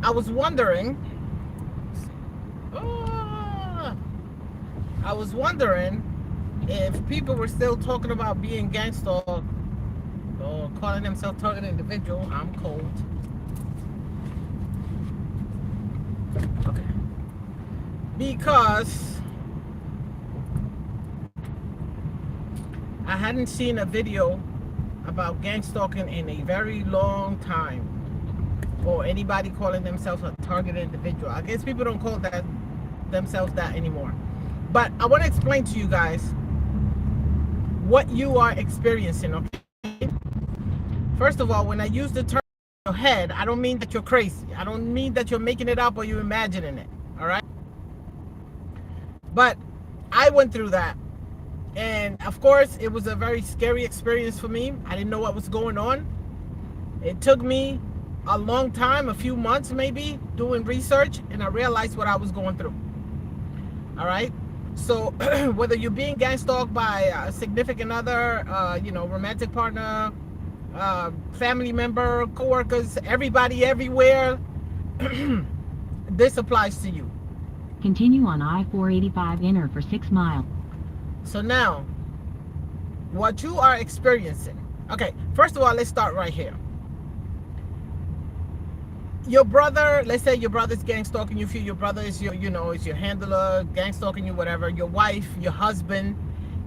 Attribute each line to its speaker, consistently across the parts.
Speaker 1: I was wondering, uh, I was wondering if people were still talking about being gangster or calling themselves target individual. I'm cold. Okay. Because I hadn't seen a video about gang stalking in a very long time, or anybody calling themselves a targeted individual. I guess people don't call that themselves that anymore. But I want to explain to you guys what you are experiencing, okay? First of all, when I use the term in your head, I don't mean that you're crazy. I don't mean that you're making it up or you're imagining it, all right? But I went through that. And of course, it was a very scary experience for me. I didn't know what was going on. It took me a long time, a few months maybe, doing research, and I realized what I was going through. All right? So whether you're being gang stalked by a significant other, romantic partner, family member, coworkers, everybody everywhere, this applies to you.
Speaker 2: Continue on I-485 inner for 6 miles.
Speaker 1: So now, what you are experiencing. Okay, first of all, let's start right here. Your brother, let's say your brother's gang stalking you. Your brother is is your handler, gang stalking you, whatever. Your wife, your husband,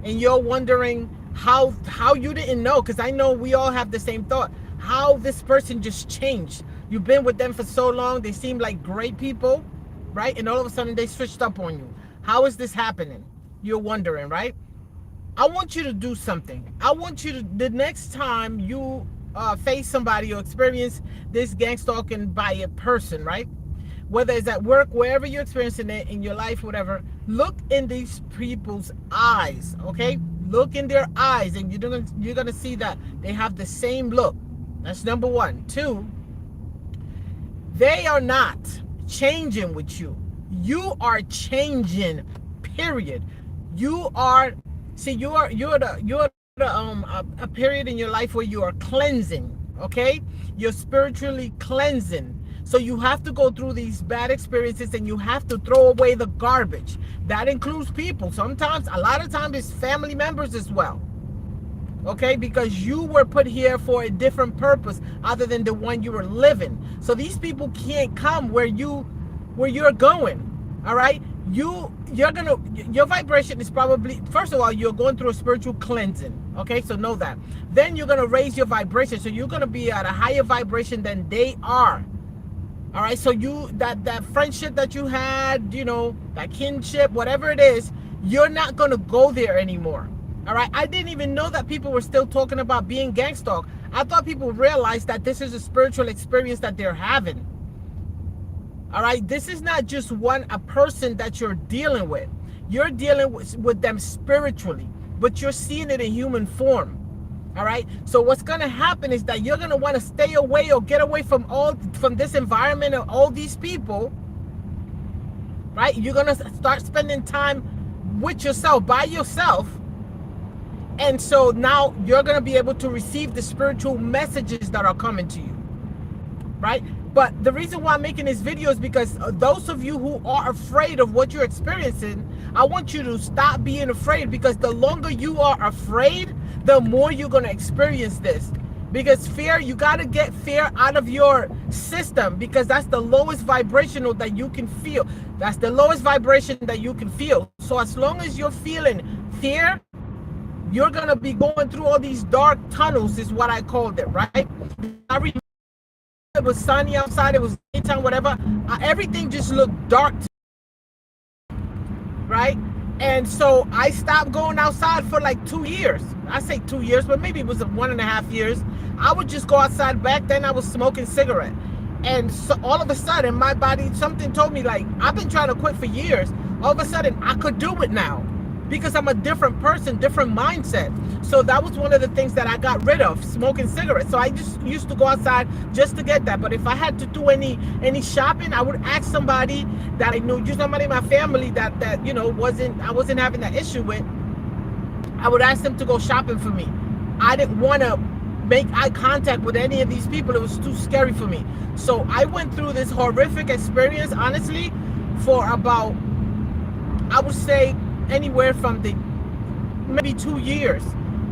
Speaker 1: and you're wondering how you didn't know, because I know we all have the same thought. How this person just changed. You've been with them for so long. They seem like great people, right? And all of a sudden they switched up on you. How is this happening? You're wondering, right? I want you to do something. I want you to, the next time you face somebody or experience this gang stalking by a person, right? Whether it's at work, wherever you're experiencing it in your life, whatever, look in these people's eyes, okay? Look in their eyes, and you're gonna see that they have the same look. That's number one. Two, they are not changing with you. You are changing, period. You're a period in your life where you are cleansing, okay? You're spiritually cleansing. So you have to go through these bad experiences and you have to throw away the garbage. That includes people. Sometimes, a lot of times, it's family members as well. Okay, because you were put here for a different purpose other than the one you were living. So these people can't come where you're going. All right, your vibration is probably, first of all, you're going through a spiritual cleansing. Okay, so know that. Then you're gonna raise your vibration, so you're gonna be at a higher vibration than they are. All right, so that friendship that you had, that kinship, whatever it is, you're not gonna go there anymore. All right, I didn't even know that people were still talking about being gang stalked. I thought people realized that this is a spiritual experience that they're having. All right, this is not just a person that you're dealing with. You're dealing with them spiritually, but you're seeing it in human form. All right, so what's gonna happen is that you're gonna want to stay away or get away from this environment and all these people. Right, you're gonna start spending time with yourself, by yourself. And so now you're going to be able to receive the spiritual messages that are coming to you, right? But the reason why I'm making this video is because those of you who are afraid of what you're experiencing, I want you to stop being afraid, because the longer you are afraid, the more you're going to experience this. Because fear, you got to get fear out of your system, because that's the lowest vibrational that you can feel. That's the lowest vibration that you can feel. So as long as you're feeling fear, you're going to be going through all these dark tunnels, is what I called it, right? I remember it was sunny outside, it was daytime, whatever. Everything just looked dark, right? And so I stopped going outside for like 2 years. I say 2 years, but maybe it was 1.5 years. I would just go outside. Back then I was smoking cigarette. And so all of a sudden, my body, something told me, like, I've been trying to quit for years. All of a sudden, I could do it now, because I'm a different person, different mindset. So that was one of the things that I got rid of, smoking cigarettes. So I just used to go outside just to get that. But if I had to do any shopping, I would ask somebody that I knew, just somebody in my family that I wasn't having that issue with. I would ask them to go shopping for me. I didn't want to make eye contact with any of these people. It was too scary for me. So I went through this horrific experience, honestly, for about, I would say, anywhere from the maybe 2 years,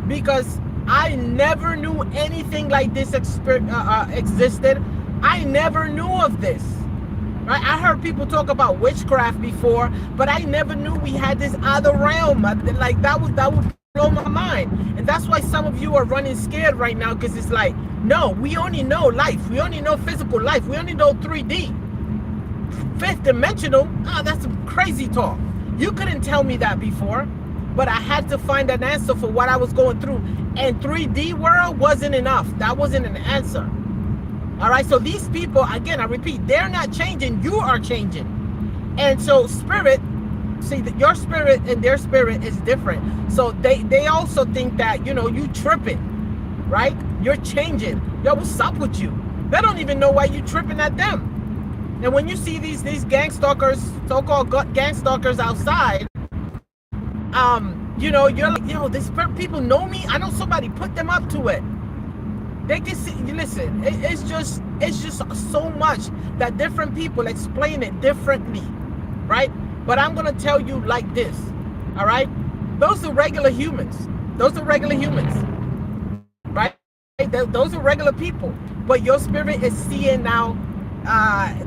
Speaker 1: because I never knew anything like this existed. I never knew of this. Right? I heard people talk about witchcraft before, but I never knew we had this other realm. Like that would blow my mind. And that's why some of you are running scared right now, because it's like, no, we only know life. We only know physical life. We only know 3D. Fifth dimensional, that's some crazy talk. You couldn't tell me that before, but I had to find an answer for what I was going through. And 3D world wasn't enough. That wasn't an answer. All right, so these people, again, I repeat, they're not changing. You are changing. And so spirit, see, that your spirit and their spirit is different. So they also think that, you tripping, right? You're changing. Yo, what's up with you? They don't even know why you tripping at them. And when you see these gang stalkers, so-called gang stalkers outside, you're like, these people know me. I know somebody put them up to it. They can see. Listen, it's just so much that different people explain it differently, right? But I'm gonna tell you like this, all right? Those are regular humans. Those are regular humans, right? Those are regular people. But your spirit is seeing now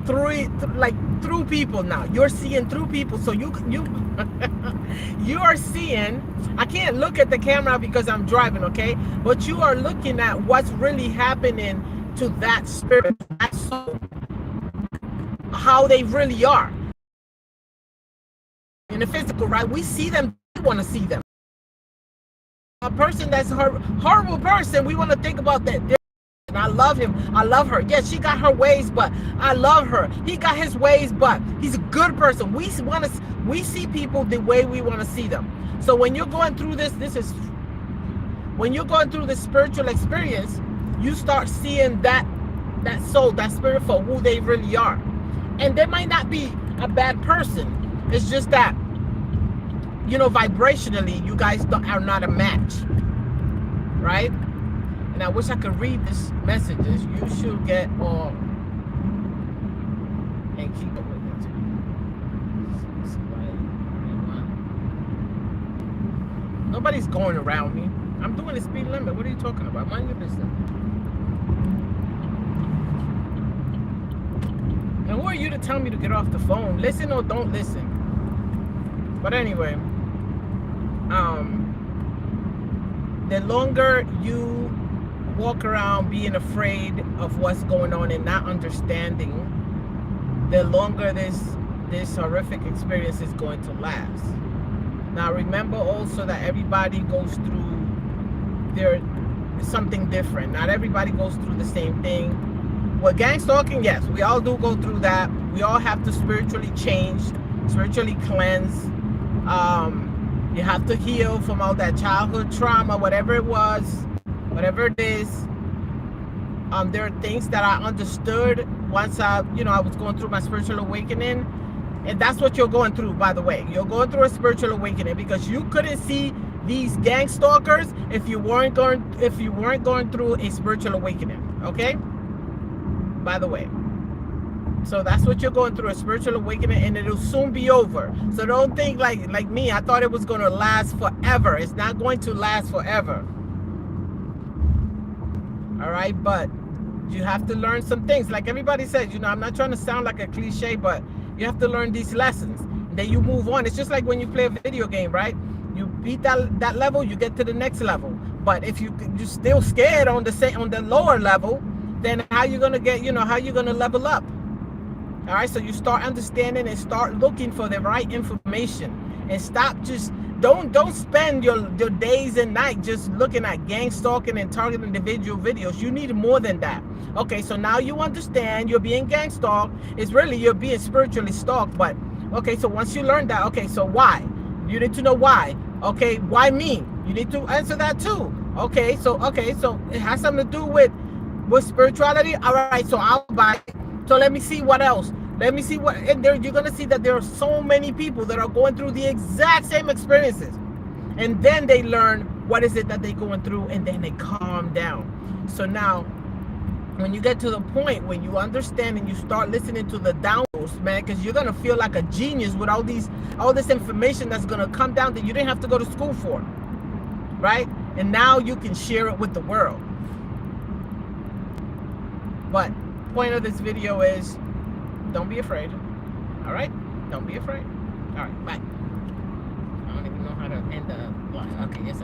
Speaker 1: through people now. You're seeing through people, so you you are seeing. I can't look at the camera because I'm driving, okay? But you are looking at what's really happening to that spirit, that soul, how they really are in the physical, right? We see them, we want to see them. A person that's a horrible person, we want to think about that. And I love him. I love her. Yes, she got her ways, but I love her. He got his ways, but he's a good person. We see people the way we want to see them. So when you're going through when you're going through this spiritual experience, you start seeing that soul, that spirit for who they really are. And they might not be a bad person. It's just that, vibrationally, you guys are not a match, right? And I wish I could read this messages. You should get all and keep up with it. Nobody's going around me. I'm doing the speed limit. What are you talking about? Mind your business. And who are you to tell me to get off the phone? Listen or don't listen. But anyway, the longer you walk around being afraid of what's going on and not understanding, the longer this horrific experience is going to last. Now remember also that everybody goes through something different. Not everybody goes through the same thing. With gang stalking, yes, we all do go through that. We all have to spiritually change, spiritually cleanse. You have to heal from all that childhood trauma, whatever it was, whatever it is. There are things that I understood once I was going through my spiritual awakening. And that's what you're going through, by the way. You're going through a spiritual awakening because you couldn't see these gang stalkers if you weren't going through a spiritual awakening. Okay? By the way. So that's what you're going through, a spiritual awakening, and it'll soon be over. So don't think like me. I thought it was going to last forever. It's not going to last forever. All right, but you have to learn some things. Like everybody says, I'm not trying to sound like a cliche, but you have to learn these lessons. And then you move on. It's just like when you play a video game, right? You beat that level, you get to the next level. But if you're still scared on the lower level, then how you gonna get, how you gonna level up? All right, so you start understanding and start looking for the right information, and stop don't spend your days and nights just looking at gang stalking and targeting individual videos. You need more than that. Okay, so now you understand you're being gang stalked. It's really you're being spiritually stalked. But okay, so once you learn that, okay, so why? You need to know why. Okay, why me? You need to answer that too. Okay, so it has something to do with spirituality. All right, so I'll buy it. So let me see what else. Let me see what, and there you're gonna see that there are so many people that are going through the exact same experiences, and then they learn what is it that they're going through, and then they calm down. So now, when you get to the point when you understand and you start listening to the downloads, man, because you're gonna feel like a genius with all this information that's gonna come down that you didn't have to go to school for, right? And now you can share it with the world. But point of this video is, don't be afraid. All right? Don't be afraid. All right, bye. I don't even know how to end the line. Okay, yes.